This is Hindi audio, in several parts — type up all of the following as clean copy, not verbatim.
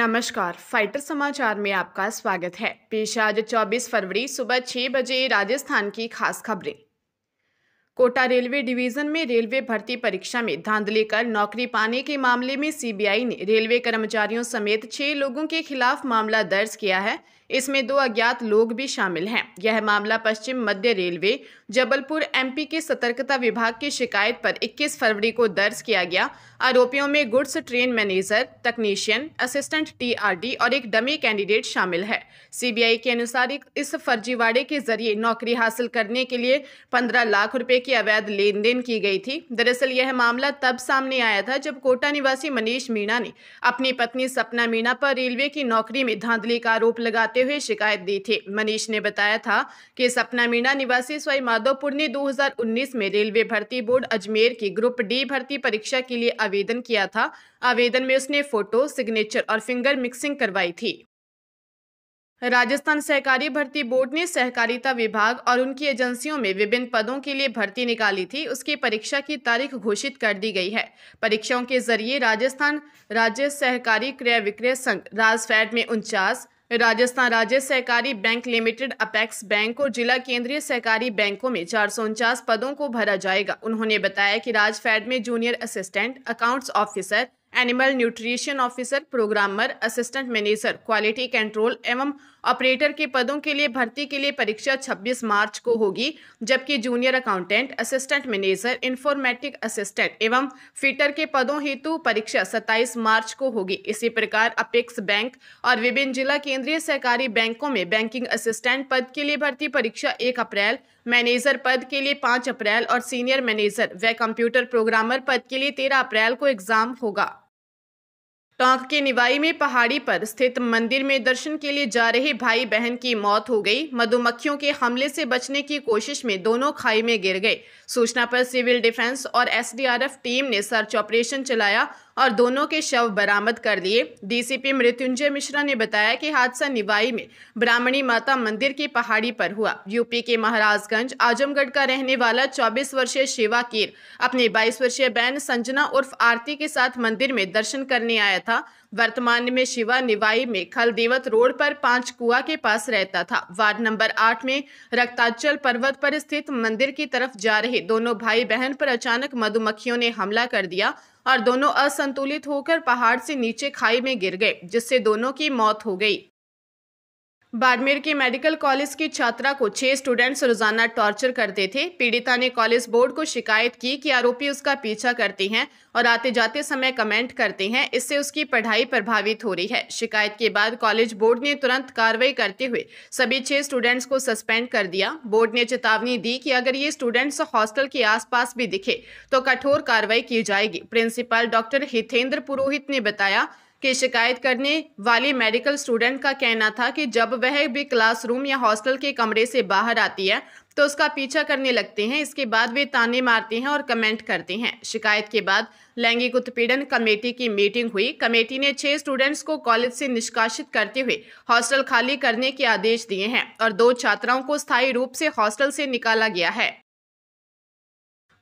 नमस्कार, फाइटर समाचार में आपका स्वागत है। पेश आज 24 फरवरी सुबह 6 बजे राजस्थान की खास खबरें। कोटा रेलवे डिवीजन में रेलवे भर्ती परीक्षा में धांधली कर नौकरी पाने के मामले में सीबीआई ने रेलवे कर्मचारियों समेत 6 लोगों के खिलाफ मामला दर्ज किया है। इसमें 2 अज्ञात लोग भी शामिल हैं। यह मामला पश्चिम मध्य रेलवे जबलपुर एमपी के सतर्कता विभाग की शिकायत पर 21 फरवरी को दर्ज किया गया। आरोपियों में गुड्स ट्रेन मैनेजर, तकनीशियन, असिस्टेंट टीआरडी और एक डमी कैंडिडेट शामिल है। सीबीआई के अनुसार इस फर्जीवाड़े के जरिए नौकरी हासिल करने के लिए 15 लाख रुपए की अवैध लेन देन की गई थी। दरअसल यह मामला तब सामने आया था जब कोटा निवासी मनीष मीणा ने अपनी पत्नी सपना मीणा पर रेलवे की नौकरी में धांधली का आरोप लगाते हुए शिकायत दी थी। मनीष ने बताया था कि सपना मीणा निवासी सवाई माधोपुर ने 2019 में रेलवे भर्ती बोर्ड अजमेर की ग्रुप डी भर्ती परीक्षा के लिए आवेदन किया था। आवेदन में उसने फोटो, सिग्नेचर और फिंगर मिक्सिंग करवाई थी। राजस्थान सहकारी भर्ती बोर्ड ने सहकारिता विभाग और उनकी एजेंसियों में विभिन्न पदों के लिए भर्ती निकाली थी। उसकी परीक्षा की तारीख घोषित कर दी गई है। परीक्षाओं के जरिए राजस्थान राज्य सहकारी क्रय विक्रय संघ राजफेड में 49, राजस्थान राज्य सहकारी बैंक लिमिटेड अपेक्स बैंक और जिला केंद्रीय सहकारी बैंकों में 449 पदों को भरा जाएगा। उन्होंने बताया कि राजफेड में junior assistant, accounts officer, animal nutrition officer, programmer, assistant manager, quality control एवं ऑपरेटर के पदों के लिए भर्ती के लिए परीक्षा 26 मार्च को होगी, जबकि junior accountant, assistant manager, informatic assistant एवं फिटर के पदों हेतु परीक्षा 27 मार्च को होगी। इसी प्रकार अपेक्स बैंक और विभिन्न जिला केंद्रीय सहकारी बैंकों में बैंकिंग असिस्टेंट पद के लिए भर्ती परीक्षा 1 अप्रैल, मैनेजर पद के लिए 5 अप्रैल और सीनियर मैनेजर व कंप्यूटर प्रोग्रामर पद के लिए 13 अप्रैल को एग्जाम होगा। टोंक के निवाई में पहाड़ी पर स्थित मंदिर में दर्शन के लिए जा रहे भाई बहन की मौत हो गई। मधुमक्खियों के हमले से बचने की कोशिश में दोनों खाई में गिर गए। सूचना पर सिविल डिफेंस और एसडीआरएफ टीम ने सर्च ऑपरेशन चलाया और दोनों के शव बरामद कर लिए। डीसीपी मृत्युंजय मिश्रा ने बताया कि हादसा निवाई में ब्राह्मणी माता मंदिर की पहाड़ी पर हुआ। यूपी के महाराजगंज आजमगढ़ का रहने वाला 24 वर्षीय शिवा कीर अपनी 22 वर्षीय बहन संजना उर्फ आरती के साथ मंदिर में दर्शन करने आया था। वर्तमान में शिवा निवाई में खलदेवत रोड पर 5 कुआ के पास रहता था। वार्ड नंबर 8 में रक्ताचल पर्वत पर स्थित मंदिर की तरफ जा रहे दोनों भाई बहन पर अचानक मधुमक्खियों ने हमला कर दिया और दोनों असंतुलित होकर पहाड़ से नीचे खाई में गिर गए, जिससे दोनों की मौत हो गई। बाड़मेर के मेडिकल कॉलेज की छात्रा को 6 स्टूडेंट्स रोजाना टॉर्चर करते थे। पीड़िता ने कॉलेज बोर्ड को शिकायत की कि आरोपी उसका पीछा करते हैं और आते जाते समय कमेंट करते हैं। इससे उसकी पढ़ाई प्रभावित हो रही है। शिकायत के बाद कॉलेज बोर्ड ने तुरंत कार्रवाई करते हुए सभी 6 स्टूडेंट्स को सस्पेंड कर दिया। बोर्ड ने चेतावनी दी कि अगर ये स्टूडेंट्स हॉस्टल के आसपास भी दिखे तो कठोर कार्रवाई की जाएगी। प्रिंसिपल डॉक्टर हितेंद्र पुरोहित ने बताया कि शिकायत करने वाली मेडिकल स्टूडेंट का कहना था कि जब वह भी क्लासरूम या हॉस्टल के कमरे से बाहर आती है तो उसका पीछा करने लगते हैं। इसके बाद वे ताने मारते हैं और कमेंट करते हैं। शिकायत के बाद लैंगिक उत्पीड़न कमेटी की मीटिंग हुई। कमेटी ने 6 स्टूडेंट्स को कॉलेज से निष्कासित करते हुए हॉस्टल खाली करने के आदेश दिए हैं और 2 छात्राओं को स्थायी रूप से हॉस्टल से निकाला गया है।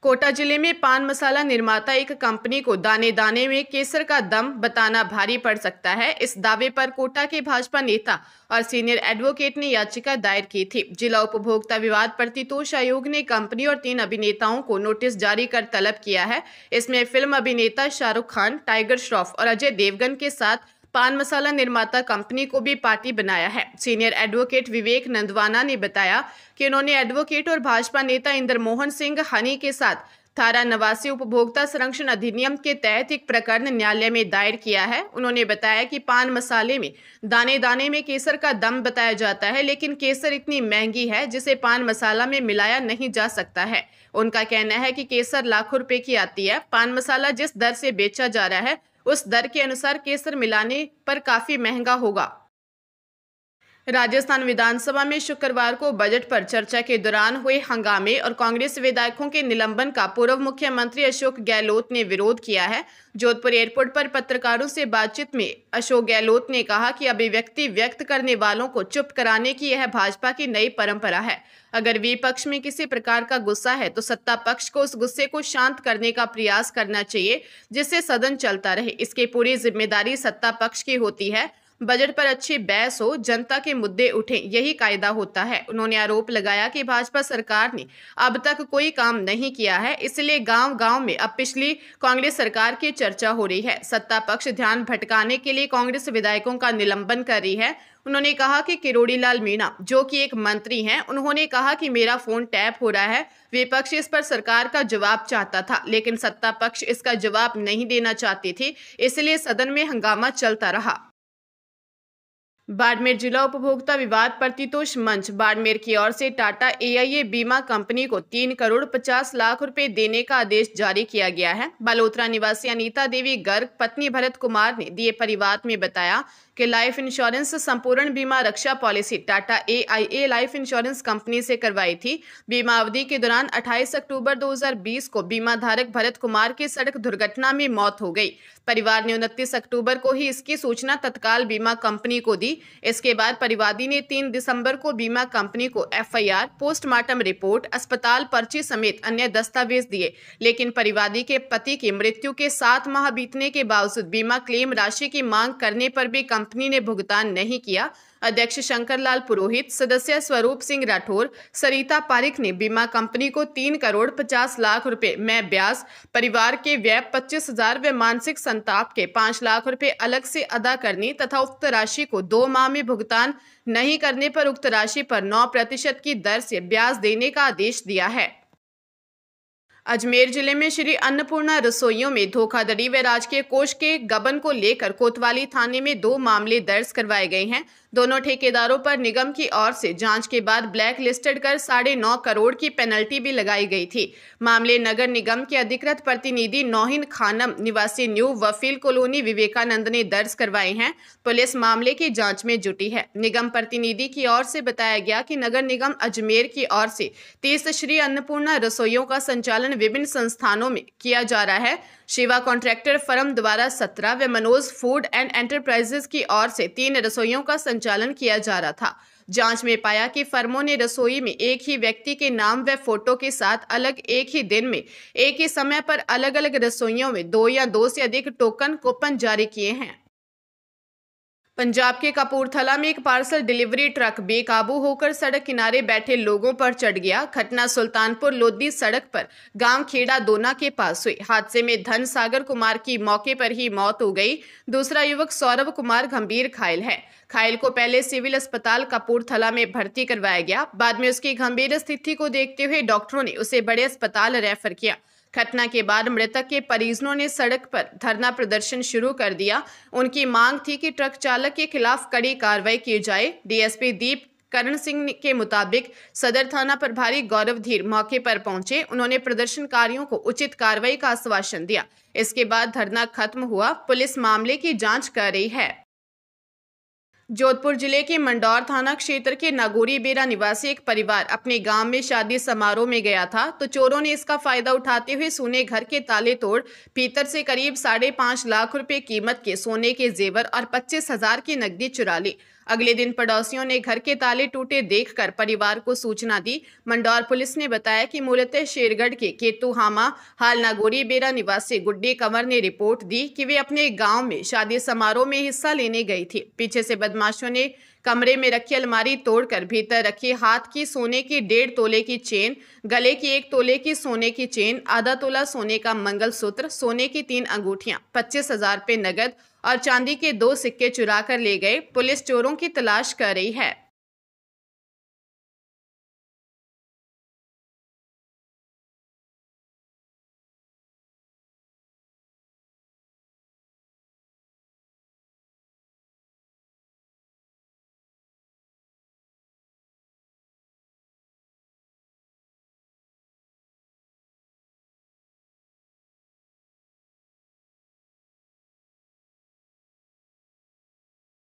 कोटा जिले में पान मसाला निर्माता एक कंपनी को दाने दाने में केसर का दम बताना भारी पड़ सकता है। इस दावे पर कोटा के भाजपा नेता और सीनियर एडवोकेट ने याचिका दायर की थी। जिला उपभोक्ता विवाद प्रतितोष आयोग ने कंपनी और 3 अभिनेताओं को नोटिस जारी कर तलब किया है। इसमें फिल्म अभिनेता शाहरुख खान, टाइगर श्रॉफ और अजय देवगन के साथ पान मसाला निर्माता कंपनी को भी पार्टी बनाया है। सीनियर एडवोकेट विवेक नंदवाना ने बताया कि उन्होंने एडवोकेट और भाजपा नेता इंद्र मोहन सिंह हनी के साथ धारा 89 उपभोक्ता संरक्षण अधिनियम के तहत एक प्रकरण न्यायालय में दायर किया है। उन्होंने बताया कि पान मसाले में दाने दाने में केसर का दम बताया जाता है, लेकिन केसर इतनी महंगी है जिसे पान मसाला में मिलाया नहीं जा सकता है। उनका कहना है कि केसर लाखों रुपए की आती है। पान मसाला जिस दर से बेचा जा रहा है उस दर के अनुसार केसर मिलाने पर काफी महंगा होगा। राजस्थान विधानसभा में शुक्रवार को बजट पर चर्चा के दौरान हुए हंगामे और कांग्रेस विधायकों के निलंबन का पूर्व मुख्यमंत्री अशोक गहलोत ने विरोध किया है। जोधपुर एयरपोर्ट पर पत्रकारों से बातचीत में अशोक गहलोत ने कहा कि अभिव्यक्ति व्यक्त करने वालों को चुप कराने की यह भाजपा की नई परंपरा है। अगर विपक्ष में किसी प्रकार का गुस्सा है तो सत्ता पक्ष को उस गुस्से को शांत करने का प्रयास करना चाहिए, जिससे सदन चलता रहे। इसकी पूरी जिम्मेदारी सत्ता पक्ष की होती है। बजट पर अच्छी बहस हो, जनता के मुद्दे उठें, यही कायदा होता है। उन्होंने आरोप लगाया कि भाजपा सरकार ने अब तक कोई काम नहीं किया है, इसलिए गांव-गांव में अब पिछली कांग्रेस सरकार की चर्चा हो रही है। सत्ता पक्ष ध्यान भटकाने के लिए कांग्रेस विधायकों का निलंबन कर रही है। उन्होंने कहा कि किरोड़ी लाल मीणा, जो कि एक मंत्री हैं, उन्होंने कहा कि मेरा फोन टैप हो रहा है। विपक्ष इस पर सरकार का जवाब चाहता था, लेकिन सत्ता पक्ष इसका जवाब नहीं देना चाहती थी, इसलिए सदन में हंगामा चलता रहा। बाड़मेर जिला उपभोक्ता विवाद प्रतितोष मंच बाड़मेर की ओर से टाटा AIA बीमा कंपनी को 3 करोड़ 50 लाख रुपए देने का आदेश जारी किया गया है। बालोतरा निवासी अनीता देवी गर्ग पत्नी भरत कुमार ने दिए परिवाद में बताया कि लाइफ इंश्योरेंस संपूर्ण बीमा रक्षा policy Tata AIA life insurance company से करवाई थी। बीमा अवधि के दौरान 28 अक्टूबर 2020 को बीमा धारक भरत कुमार की सड़क दुर्घटना में मौत हो गई। परिवार ने 29 अक्टूबर को ही इसकी सूचना तत्काल बीमा कंपनी को दी। इसके बाद परिवादी ने 3 दिसंबर को बीमा कंपनी को FIR, पोस्टमार्टम रिपोर्ट, अस्पताल पर्ची समेत अन्य दस्तावेज दिए, लेकिन परिवादी के पति की मृत्यु के 7 माह बीतने के बावजूद बीमा क्लेम राशि की मांग करने पर भी कंपनी ने भुगतान नहीं किया। अध्यक्ष शंकर लाल पुरोहित, सदस्य स्वरूप सिंह राठौर, सरिता पारिक ने बीमा कंपनी को 3 करोड़ 50 लाख रुपए में ब्याज, परिवार के व्यय 25,000 व मानसिक संताप के 5 लाख रुपए अलग से अदा करने तथा उक्त राशि को 2 माह में भुगतान नहीं करने पर उक्त राशि पर 9% की दर से ब्याज देने का आदेश दिया है। अजमेर जिले में श्री अन्नपूर्णा रसोइयों में धोखाधड़ी व राजकीय कोष के गबन को लेकर कोतवाली थाने में 2 मामले दर्ज करवाए गए हैं। दोनों ठेकेदारों पर निगम की ओर से जांच के बाद ब्लैक लिस्टेड कर 9.5 करोड़ की पेनल्टी भी लगाई गई थी। मामले नगर निगम के अधिकृत प्रतिनिधि नौहिन खानम निवासी न्यू वफील कॉलोनी विवेकानंद ने दर्ज करवाए हैं। पुलिस मामले की जांच में जुटी है। निगम प्रतिनिधि की ओर से बताया गया कि नगर निगम अजमेर की ओर से 30 श्री अन्नपूर्णा रसोइयों का संचालन विभिन्न संस्थानों में किया जा रहा है। शिवा कॉन्ट्रैक्टर फर्म द्वारा 17 व मनोज फूड एंड एंटरप्राइजेज की ओर से 3 रसोइयों का संचालन किया जा रहा था। जांच में पाया कि फर्मों ने रसोई में एक ही व्यक्ति के नाम व फोटो के साथ अलग एक ही दिन में एक ही समय पर अलग अलग रसोइयों में 2 या 2 से अधिक टोकन कूपन जारी किए हैं। पंजाब के कपूरथला में एक पार्सल डिलीवरी ट्रक बेकाबू होकर सड़क किनारे बैठे लोगों पर चढ़ गया। घटना सुल्तानपुर लोधी सड़क पर गांव खेड़ा दोना के पास हुई। हादसे में धन सागर कुमार की मौके पर ही मौत हो गई। दूसरा युवक सौरभ कुमार गंभीर घायल है। घायल को पहले सिविल अस्पताल कपूरथला में भर्ती करवाया गया। बाद में उसकी गंभीर स्थिति को देखते हुए डॉक्टरों ने उसे बड़े अस्पताल रेफर किया। घटना के बाद मृतक के परिजनों ने सड़क पर धरना प्रदर्शन शुरू कर दिया। उनकी मांग थी कि ट्रक चालक के खिलाफ कड़ी कार्रवाई की जाए। DSP दीप करण सिंह के मुताबिक सदर थाना प्रभारी गौरव धीर मौके पर पहुंचे। उन्होंने प्रदर्शनकारियों को उचित कार्रवाई का आश्वासन दिया। इसके बाद धरना खत्म हुआ। पुलिस मामले की जांच कर रही है। जोधपुर जिले के मंडौर थाना क्षेत्र के नागौरी बेरा निवासी एक परिवार अपने गांव में शादी समारोह में गया था तो चोरों ने इसका फायदा उठाते हुए सोने घर के ताले तोड़ भीतर से करीब 5.5 लाख रुपए कीमत के सोने के जेवर और 25,000 की नकदी चुरा ली। अगले दिन पड़ोसियों ने घर के ताले टूटे देखकर परिवार को सूचना दी। मंडौर पुलिस ने बताया कि मूलतः शेरगढ़ के केतु हामा हाल नागौरी बेरा निवासी गुड्डी कंवर ने रिपोर्ट दी कि वे अपने गांव में शादी समारोह में हिस्सा लेने गई थी। पीछे से बदमाशों ने कमरे में रखी अलमारी तोड़कर भीतर रखी हाथ की सोने की 1.5 तोले की चेन, गले की 1 तोले की सोने की चेन, आधा तोला सोने का मंगलसूत्र, सोने की 3 अंगूठियां, 25,000 रुपए नगद और चांदी के 2 सिक्के चुरा कर ले गए। पुलिस चोरों की तलाश कर रही है।